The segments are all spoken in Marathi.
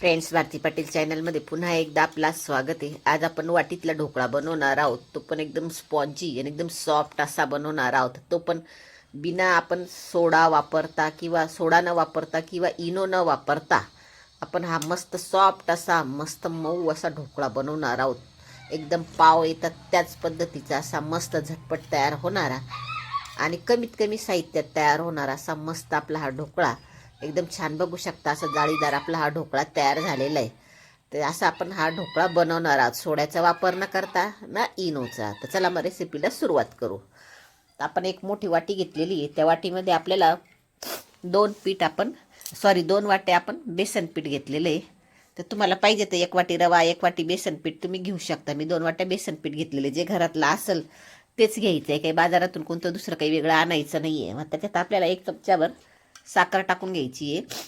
फ्रेंड्स, भारती पाटील चॅनलमध्ये पुन्हा एकदा आपला स्वागत आहे. आज आपण वाटीतला ढोकळा बनवणार आहोत. तो पण एकदम स्पॉन्जी आणि एकदम सॉफ्ट असा बनवणार आहोत. तो पण बिना आपण सोडा वापरता किंवा सोडा न वापरता किंवा इनो न वापरता आपण हा मस्त सॉफ्ट असा मस्त मऊ असा ढोकळा बनवणार आहोत. एकदम पाव येतात त्याच पद्धतीचा असा मस्त झटपट तयार होणारा आणि कमीत कमी साहित्यात तयार होणारा असा मस्त आपला हा ढोकळा एकदम छान बघू शकता. असं जाळीदार आपला हा ढोकळा तयार झालेला आहे. तर असा आपण हा ढोकळा बनवणार आहोत, सोड्याचा वापर न करता ना इनोचा. तर चला मग रेसिपीला सुरुवात करू. तर आपण एक मोठी वाटी घेतलेली आहे. त्या वाटीमध्ये आपल्याला दोन वाटे आपण बेसन पीठ घेतलेलं आहे. तर तुम्हाला पाहिजे तर एक वाटी रवा, एक वाटी बेसन पीठ तुम्ही घेऊ शकता. मी 2 वाट्या बेसन पीठ घेतलेले. जे घरातलं असेल तेच घ्यायचं आहे. काही बाजारातून कोणतं दुसरं काही वेगळं आणायचं नाही आहे. मग त्याच्यात आपल्याला 1 चमचाभर साखर टाकून घ्यायची आहे.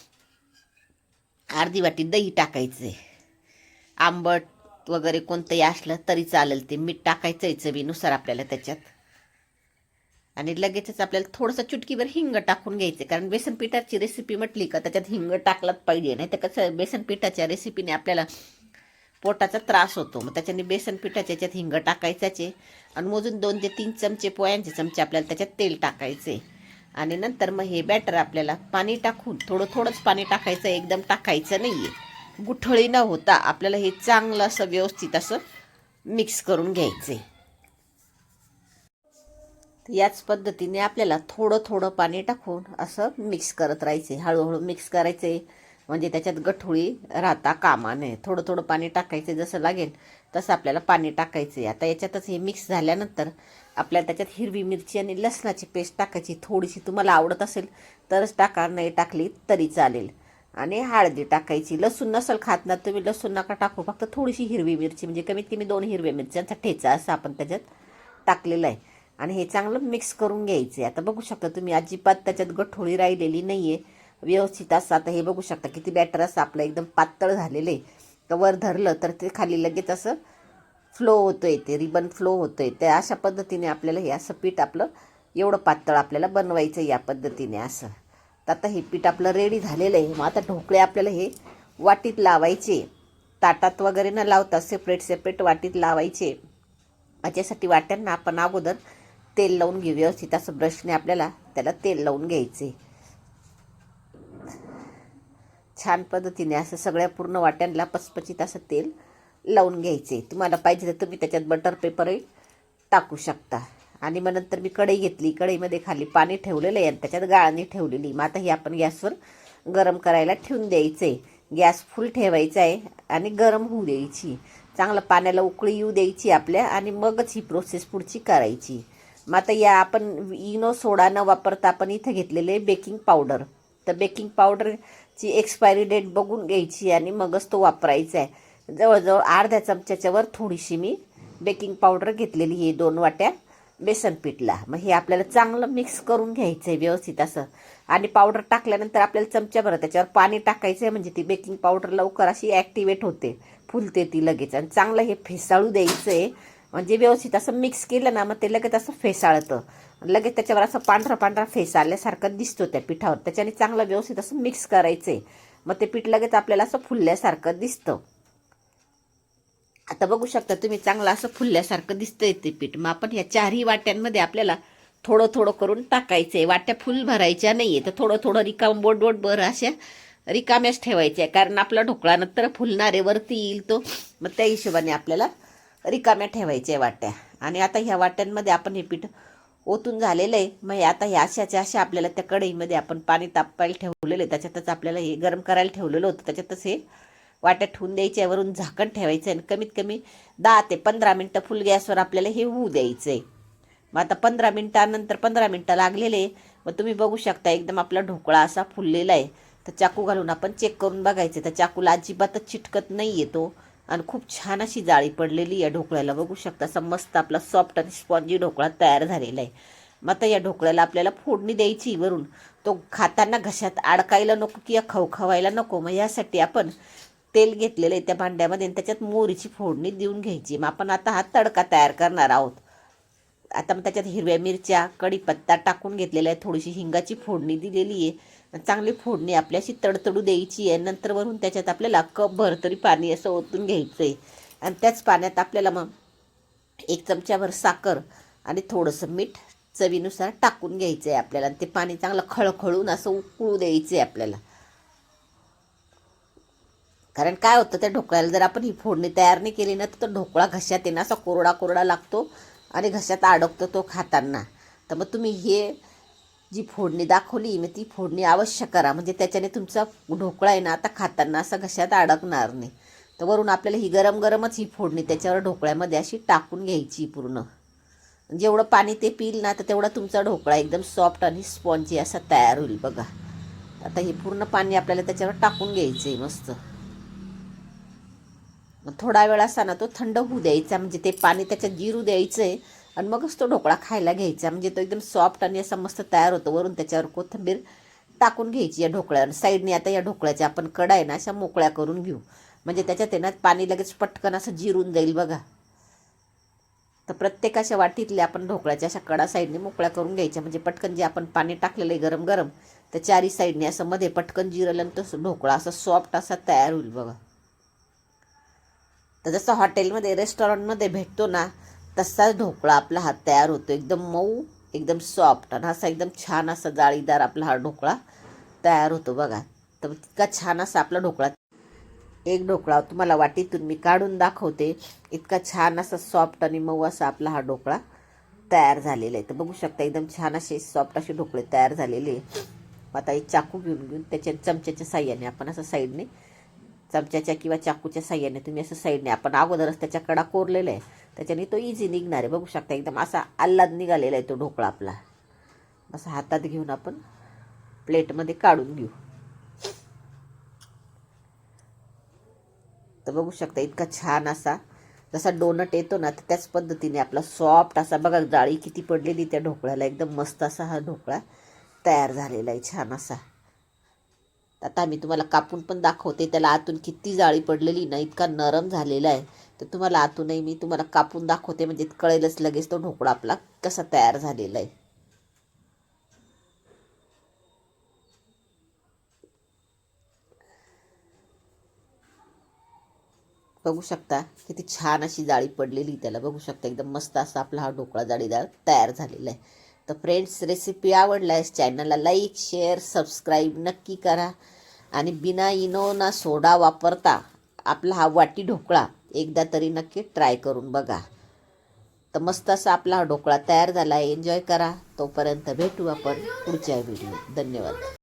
अर्धी वाटी दही टाकायचं आहे. आंबट वगैरे कोणतंही असलं तरी चालेल. ते मीठ टाकायचं आहे चवीनुसार आपल्याला त्याच्यात. आणि लगेचच आपल्याला थोडंसं चुटकीभर हिंग टाकून घ्यायचं, कारण बेसन पिठाची रेसिपी म्हटली का त्याच्यात हिंग टाकलाच पाहिजे. नाही तर कसं बेसन पिठाच्या रेसिपीने आपल्याला पोटाचा त्रास होतो. मग त्याच्याने बेसन पिठाच्या याच्यात हिंग टाकायचाच आहे. आणि मोजून 2 ते 3 चमचे पोह्यांचे चमचे आपल्याला त्याच्यात तेल टाकायचे. आणि नंतर मग हे बॅटर आपल्याला पाणी टाकून थोडंच पाणी टाकायचं, एकदम टाकायचं नाही आहे. गुठळी न होता आपल्याला हे चांगलं असं व्यवस्थित असं मिक्स करून घ्यायचं आहे. याच पद्धतीने आपल्याला थोडं पाणी टाकून असं मिक्स करत राहायचे. हळूहळू मिक्स करायचे, म्हणजे त्याच्यात गठुळी राहता कामा नये. थोडं पाणी टाकायचे, जसं लागेल तसं आपल्याला पाणी टाकायचे. आता याच्यातच हे मिक्स झाल्यानंतर आपल्याला त्याच्यात हिरवी मिरची आणि लसणाची पेस्ट टाकायची. थोडीशी तुम्हाला आवडत असेल तरच टाका, नाही टाकली तरी चालेल. आणि हळदी टाकायची. लसूण नसेल खात ना तुम्ही, लसूण नका टाकू, फक्त थोडीशी हिरवी मिरची, म्हणजे कमीत कमी 2 हिरव्या मिरच्यांचा ठेचा असं आपण त्याच्यात टाकलेला आहे. आणि हे चांगलं मिक्स करून घ्यायचे. आता बघू शकता तुम्ही, अजिबात त्याच्यात गठोळी राहिलेली नाही आहे, व्यवस्थित असं. आता हे बघू शकता किती बॅटर असं आपलं एकदम पातळ झालेलं आहे. तर वर धरलं तर ते खाली लगेच असं फ्लो होतं आहे, ते रिबन फ्लो होतं आहे. त्या अशा पद्धतीने आपल्याला हे असं पीठ आपलं एवढं पातळ आपल्याला बनवायचं या पद्धतीने असं. तर आता हे पीठ आपलं रेडी झालेलं आहे. मग आता ढोकळे आपल्याला हे वाटीत लावायचे. ताटात वगैरे न लावता सेपरेट वाटीत लावायचे. याच्यासाठी वाट्यांना आपण अगोदर तेल लावून घेऊ व्यवस्थित. असं ब्रशने आपल्याला त्याला तेल लावून घ्यायचे छान पद्धतीने. असं सगळ्या पूर्ण वाट्यांना पचपचित असं तेल लावून घ्यायचे. तुम्हाला पाहिजे तर तुम्ही त्याच्यात बटर पेपरही टाकू शकता. आणि मग नंतर मी कढई घेतली. कढईमध्ये खाली पाणी ठेवलेलं आहे आणि त्याच्यात गाळणी ठेवलेली. मग आता ही आपण गॅसवर गरम करायला ठेवून द्यायचे. गॅस फुल ठेवायचा आहे आणि गरम होऊ द्यायची. चांगलं पाण्याला उकळी येऊ द्यायची आपल्या, आणि मगच ही प्रोसेस पुढची करायची. मग आता या आपण इनो सोडा न वापरता आपण इथे घेतलेले बेकिंग पावडर. तर बेकिंग पावडरची एक्सपायरी डेट बघून घ्यायची आणि मगच तो वापरायचा आहे. जवळजवळ अर्ध्या चमच्याच्या वर थोडीशी मी बेकिंग पावडर घेतलेली आहे 2 वाट्या बेसन पीठला. मग हे आपल्याला चांगलं मिक्स करून घ्यायचं आहे व्यवस्थित असं. आणि पावडर टाकल्यानंतर आपल्याला चमच्याभर त्याच्यावर पाणी टाकायचं आहे, म्हणजे ती बेकिंग पावडर लवकर अशी ॲक्टिवेट होते, फुलते ती लगेच. आणि चांगलं हे फेसाळू द्यायचं आहे, म्हणजे व्यवस्थित असं मिक्स केलं ना मग ते लगेच असं फेसाळतं. लगेच त्याच्यावर असं पांढरा फेस आल्यासारखं दिसतो त्या पिठावर. त्याच्याने चांगलं व्यवस्थित असं मिक्स करायचं आहे. मग ते पीठ लगेच आपल्याला असं फुलल्यासारखं दिसतं. आता बघू शकता तुम्ही, चांगलं असं फुलल्यासारखं दिसतंय ते पीठ. मग आपण ह्या 4ही वाट्यांमध्ये आपल्याला थोडं करून टाकायचं आहे. वाट्या फुल भरायच्या नाही आहे, तर थोडं रिकाम बोट अशा रिकाम्याच ठेवायच्या, कारण आपला ढोकळा नंतर फुलणारे वरती येईल तो. मग त्या हिशोबाने आपल्याला रिकाम्या ठेवायच्या वाट्या. आणि आता ह्या वाट्यांमध्ये आपण हे पीठ ओतून झालेलं आहे. मग आता ह्या अशा आपल्याला त्या कढईमध्ये आपण पाणी तापायला ठेवलेलं आहे, त्याच्यातच आपल्याला हे गरम करायला ठेवलेलं होतं, त्याच्यातच हे वाट्यात ठेवून द्यायच्या. वरून झाकण ठेवायचं आहे आणि कमीत कमी 10 ते 15 मिनटं फुल गॅसवर आपल्याला हे होऊ द्यायचं आहे. मग आता 15 मिनटानंतर 15 मिनटं लागलेले. मग तुम्ही बघू शकता एकदम आपला ढोकळा असा फुललेला आहे. तर चाकू घालून आपण चेक करून बघायचं. तर चाकूला अजिबातच चिटकत नाही येतो आणि खूप छान अशी जाळी पडलेली या ढोकळ्याला. बघू शकता असा मस्त आपला सॉफ्ट आणि स्पॉन्जी ढोकळा तयार झालेला आहे. मग आता या ढोकळ्याला आपल्याला फोडणी द्यायची वरून. तो खाताना घशात अडकायला नको किंवा खवखवायला नको. मग यासाठी आपण तेल घेतलेलं आहे त्या भांड्यामध्ये आणि त्याच्यात मोहरीची फोडणी देऊन घ्यायची. मग आपण आता हा तडका तयार करणार आहोत. आता मग त्याच्यात हिरव्या मिरच्या, कढीपत्ता टाकून घेतलेला आहे, थोडीशी हिंगाची फोडणी दिलेली आहे चांगली फोडणी आपली अशी तडतडू द्यायची आहे. नंतर वरून त्याच्यात आपल्याला कपभर तरी पाणी असं ओतून घ्यायचं आहे. आणि त्याच पाण्यात आपल्याला मग 1 चमच्याभर साखर आणि थोडंसं मीठ चवीनुसार टाकून घ्यायचं आहे आपल्याला. आणि ते पाणी चांगलं खळखळून असं उकळू द्यायचं आहे आपल्याला. कारण काय होतं, त्या ढोकळ्याला जर आपण ही फोडणी तयार नाही केली ना, तर ढोकळा घशात येणं असा कोरडा कोरडा लागतो आणि घशात अडकतो तो खाताना. तर मग तुम्ही जी फोडणी दाखवली मी ती फोडणी अवश्य करा, म्हणजे त्याच्याने तुमचा ढोकळा आहे ना आता खाताना असा घशात अडकणार नाही. तर वरून आपल्याला ही गरम गरमच ही फोडणी त्याच्यावर ढोकळ्यामध्ये अशी टाकून घ्यायची पूर्ण. जेवढं पाणी ते पिईल ना, तर तेवढा तुमचा ढोकळा एकदम सॉफ्ट आणि स्पॉन्जी असा तयार होईल बघा. आता हे पूर्ण पाणी आपल्याला त्याच्यावर टाकून घ्यायचं आहे मस्त. मग थोडा वेळ असा ना तो थंड होऊ द्यायचा, म्हणजे ते पाणी त्याच्यात जिरू द्यायचं आहे. आणि मगच तो ढोकळा खायला घ्यायचा, म्हणजे तो एकदम सॉफ्ट आणि असा मस्त तयार होतो. वरून त्याच्यावर कोथिंबीर टाकून घ्यायची या ढोकळ्यावर. साईडने आता या ढोकळ्याच्या आपण कडा आहे ना अशा मोकळ्या करून घेऊ, म्हणजे त्याच्यात आहे ना पाणी लगेच पटकन असं जिरून जाईल बघा. तर प्रत्येक अशा वाटीतल्या आपण ढोकळ्याच्या अशा कडा साईडने मोकळ्या करून घ्यायच्या, म्हणजे पटकन जे आपण पाणी टाकलेलं आहे गरम गरम तर चारी साईडने असं मध्ये पटकन जिरलं आणि तो ढोकळा असा सॉफ्ट असा तयार होईल बघा. तर जसं हॉटेलमध्ये रेस्टॉरंटमध्ये भेटतो ना तसाच ढोकळा आपला हा तयार होतो. एकदम मऊ, एकदम सॉफ्ट आणि असा एकदम छान असा जाळीदार आपला हा ढोकळा तयार होतो बघा. तर इतका छान असा आपला ढोकळा, एक ढोकळा तुम्हाला वाटीतून मी काढून दाखवते. इतका छान असा सॉफ्ट आणि मऊ असा आपला हा ढोकळा तयार झालेला आहे. तर बघू शकता एकदम छान असे सॉफ्ट असे ढोकळे तयार झालेले आहे. आता एक चाकू घेऊन त्याच्या चमच्याच्या साह्याने आपण असं साईडने, चमच्याच्या किंवा चाकूच्या साह्याने तुम्ही असं साईडने, आपण अगोदरच त्याच्या कडा कोरलेला आहे त्याच्याने तो इझी निघणार आहे. बघू शकता एकदम असा आल्लाद निघालेला आहे तो ढोकळा आपला. असा हातात घेऊन आपण प्लेटमध्ये काढून घेऊ. तर बघू शकता इतका छान असा जसा डोनट येतो ना, तर त्याच पद्धतीने आपला सॉफ्ट असा बघा, जाळी किती पडलेली त्या ढोकळ्याला. एकदम मस्त असा हा ढोकळा तयार झालेला आहे छान असा. आता मी तुम्हाला कापून पण दाखवते. त्याला आतून किती जाळी पडलेली ना, इतका नरम झालेला आहे. तर तुम्हाला आतूनही मी तुम्हाला कापून दाखवते, म्हणजे कळेलच लगेच तो ढोकळा आपला कसा तयार झालेला आहे. बघू शकता किती छान अशी जाळी पडलेली त्याला. बघू शकता एकदम मस्त असा आपला हा ढोकळा जाळीदार तयार झालेला आहे. तर फ्रेंड्स, रेसिपी आवडल्यास चॅनलला लाईक, शेअर, सबस्क्राईब नक्की करा. आणि बिना इनो ना सोडा वापरता आपला हा वाटी ढोकळा एकदा तरी नक्की ट्राय करून बघा. तर मस्त असा आपला हा ढोकळा तयार झाला आहे. एन्जॉय करा. तोपर्यंत भेटू आपण पुढच्या व्हिडिओ. धन्यवाद.